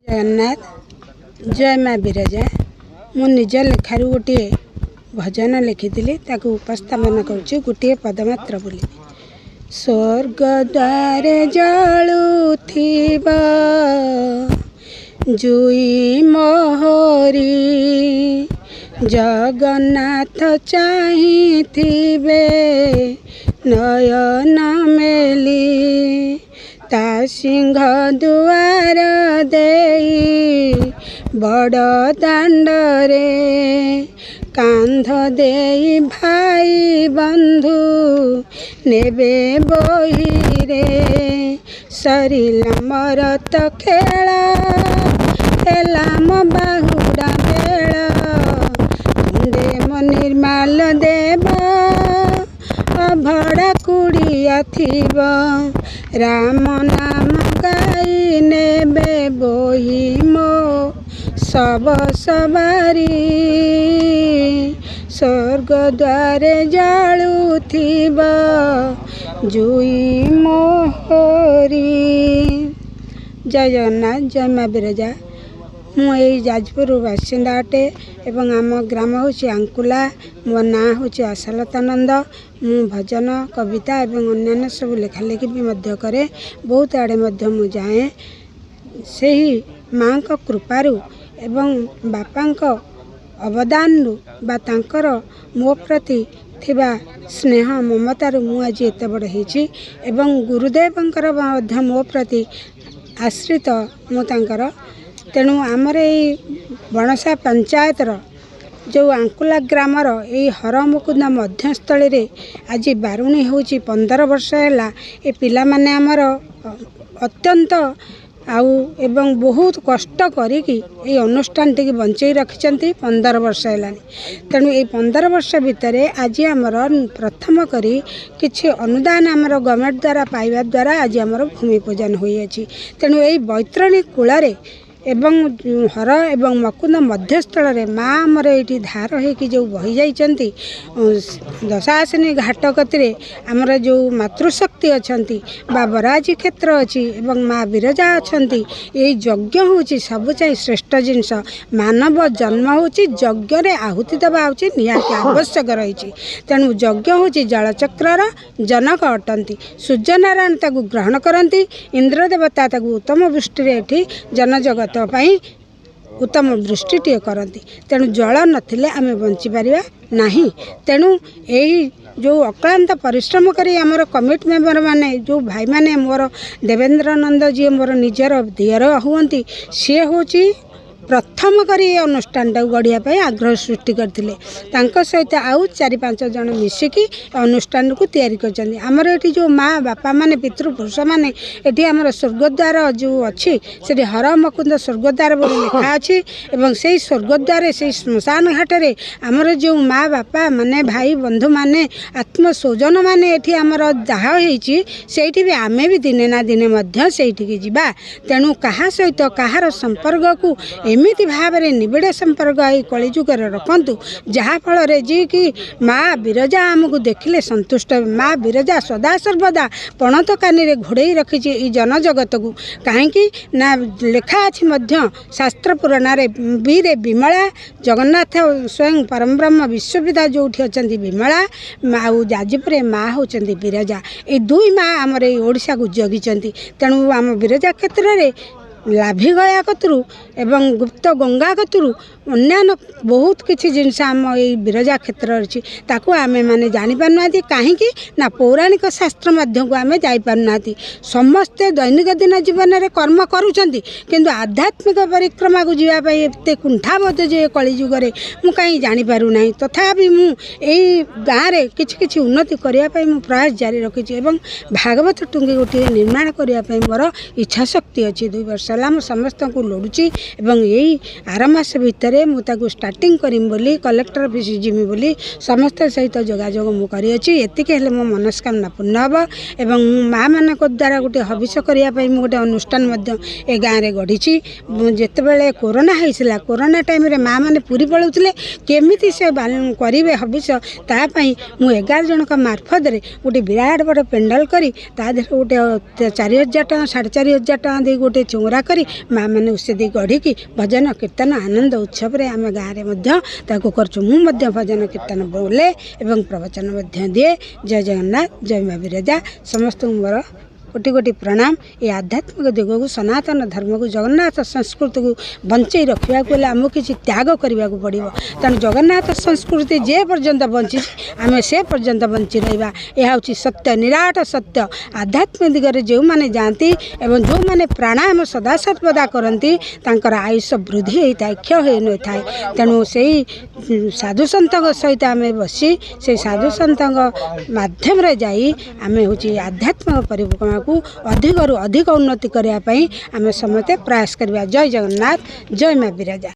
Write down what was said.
जगन्नाथ जय माँ बिरजा मु निज लेखार गोटे भजन लिखी ताकू उपस्थापन करुच्ची गोटे पदमात्र बोली। स्वर्ग द्वार जलुथिबा जुई मोहरी जगन्नाथ चाहिथिबे नयन मेली ता सिंह दुआर देई बड़ दांडरे कांध देई भाई बंधु नेबे बहिरे सरिला मरत खेला हेला मो बाहुरा बेला मुंडे मो निर्माल देव अभड़ा कुड़िया थिब राम नाम गाई नेबे बोही मो सब सवारी स्वर्ग द्वारे जलुथिब जुई मोहरी। जय जगन्नाथ जय माँ बिरजा मुझे जाजपुर बासिंदा अटे एवं आम ग्राम हूँ आंकुला मो ना हूँ आशालतानंद मु भजन कविता एवं अन्य सब लेखालेखी भी करे बहुत आड़े मु जाए से ही माँ को कृपारू एवं बापा अवदान बा तांकर मो प्रति थिबा स्नेह ममतारू मु आज एत बड़ होइछि एवं गुरुदेवंकर मो प्रति आश्रित मु तांकर तेणु आमर बणसा पंचायतर जो आंकुला ग्रामर यही हर मुकुंद मध्यस्थली रे आज बारुणी होची 15 वर्ष है ये पिला माने आमर अत्यंत आउ एवं बहुत कष्ट करिकी अनुष्ठान टी बंचई रखिंट 15 वर्ष है तेणु ये 15 वर्ष भितर आज आमर प्रथम करी किछि अनुदान आमर गवर्नमेंट द्वारा पाइबा द्वारा आज आमर भूमि पूजन होइछि। तेणु यही बैतरणी कूल एवं हर एवं मकुंद मध्यस्थल रे माँ आमर ये धार होगी जो बही जाइछंती दशासिनी घाट कतिरे आमर जो मातृशक्ति अच्छी बा बराजी क्षेत्र अच्छी एवं माँ बिरजा अच्छी यही यज्ञ होची सब चाहिए श्रेष्ठ जिनस मानव जन्म होची यज्ञ रे आहुति दबा होची निहाती आवश्यक रही। तेणु यज्ञ होची जलचक्र जनक अटंती सूर्यनारायण ताकू ग्रहण करती इंद्र देवता ताकू उत्तम वृष्टि एठी जनजगत उत्तम वृष्टिटे करती। तेणु जल नथिले आमे बंची पारिबा नाही। तेणु यही जो अक्लांत परिश्रम करी आमर कमिटी मेंबर माने जो भाई माने मोर देवेंद्र नंद जी मोर निजर दियर हुअंती सी होची प्रथम करी अनुष्ठान गढ़िया आग्रह सृष्टि करते सहित आउ 4-5 जन मिसिकी अनुष्ठान को तैयारी कर आमर ये जो माँ बापा माने पितृपुरुष माने ये आमर स्वर्गद्वार जो अच्छी से हर मकुंद स्वर्गद्वार बोली लिखा अच्छी एवं से स्वर्गद्वार से श्मशान घाट रे आमर जो माँ बापा माने भाई बंधु माने आत्म स्वजन माने ये आमर जहा होइछि सेठी भी आमे भी दिने ना दिने मध्य सेठी जिबा। तेणु कहा सहित कहार संपर्क को एमिति भाव में निबिड़ संपर्क आई कलिजुगर रखंतु जहाँफल जी कि माँ बिरजा आमको देखिले संतुष्ट माँ बिरजा सदा सर्वदा पणत कानी घोड़े रखी जनजगत को कहीं ना लेखा अच्छी शास्त्र पुराण वीर विमला जगन्नाथ स्वयं परमब्रह्म विश्वविद्या जो अच्छा विमला आउ जाजपुर माँ होती बिरजा ये दुई माँ आमर ओडिशा को जगिंट। तेणु आम बिरजा क्षेत्र में लाभी गया कतरू एवं गुप्त गंगा कतरू अन्य बहुत किसी जिनस आम ये बिरजा क्षेत्र अच्छी ताकू आमे माने जानी पारना कहीं ना पौराणिक शास्त्र मध्य को आमे जाई पारना समस्ते दैनिक दिन जीवन में कर्म करुँच किंतु आध्यात्मिक परिक्रमा को जीवाई एत कुंठाबद्ध जे कलिजुगे मु कहीं जापर ना तथापि मु गाँव में किसी उन्नति करने मु प्रयास जारी रखी भागवत टुंगी गोटे निर्माण करने मोर इच्छा शक्ति अच्छी 2 वर्ष है समस्त को लड़ुची यही आर मास भितर मुझे स्टार्टिंग करीम बोली कलेक्टर ऑफिस जिमी बोली समस्त सहित जोगाजोग मुझे एतिके मो मनस्कामना पूर्ण हम एवं माँ मान द्वारा गोटे हविष करने गोटे अनुष्ठान ए गाँव में गढ़ी जितेबाला कोरोना होता कोरोना टाइम रे माँ मैंने पूरी पलाऊे केमी से करेंगे हविष तापाई मु 11 जन का मार्फत गोटे विराट बड़ पेंडाल करी ता देहरे गोटे 4,000 टଙ୍କା 4,500 टଙ୍କା दे गोटे चौरा करी माँ मैंने उसे गढ़ी भजन कीर्तन आनंद उत्सव आम गाँव में करचु मु भजन कीर्तन बोले एवं प्रवचन दिए। जय जगन्नाथ जय माँ बिरजा समस्त मोर कोटि कोटि प्रणाम। ये आध्यात्मिक दिग को सनातन धर्म को जगन्नाथ संस्कृति को बंचे रखा आमको किसी त्याग करने को पड़ो। तेणु जगन्नाथ संस्कृति जे पर्यंत बंची आम से पर्यंत बंची रहा। यह हूँ सत्य निराट सत्य। आध्यात्मिक दिगरे जो मैंने जाती एवं जो मैंने प्राणायाम सदा सर्वदा करती आयुष वृद्धि होता है क्षय हो न था। तेणु से साधु सत सहित आम बसी से साधु सत मध्यम आम हूँ आध्यात्मिक परिक्रमा को अधिक रु अधिक उन्नति करने आम समस्ते प्रयास करवा। जय जगन्नाथ जय माँ बिरजा।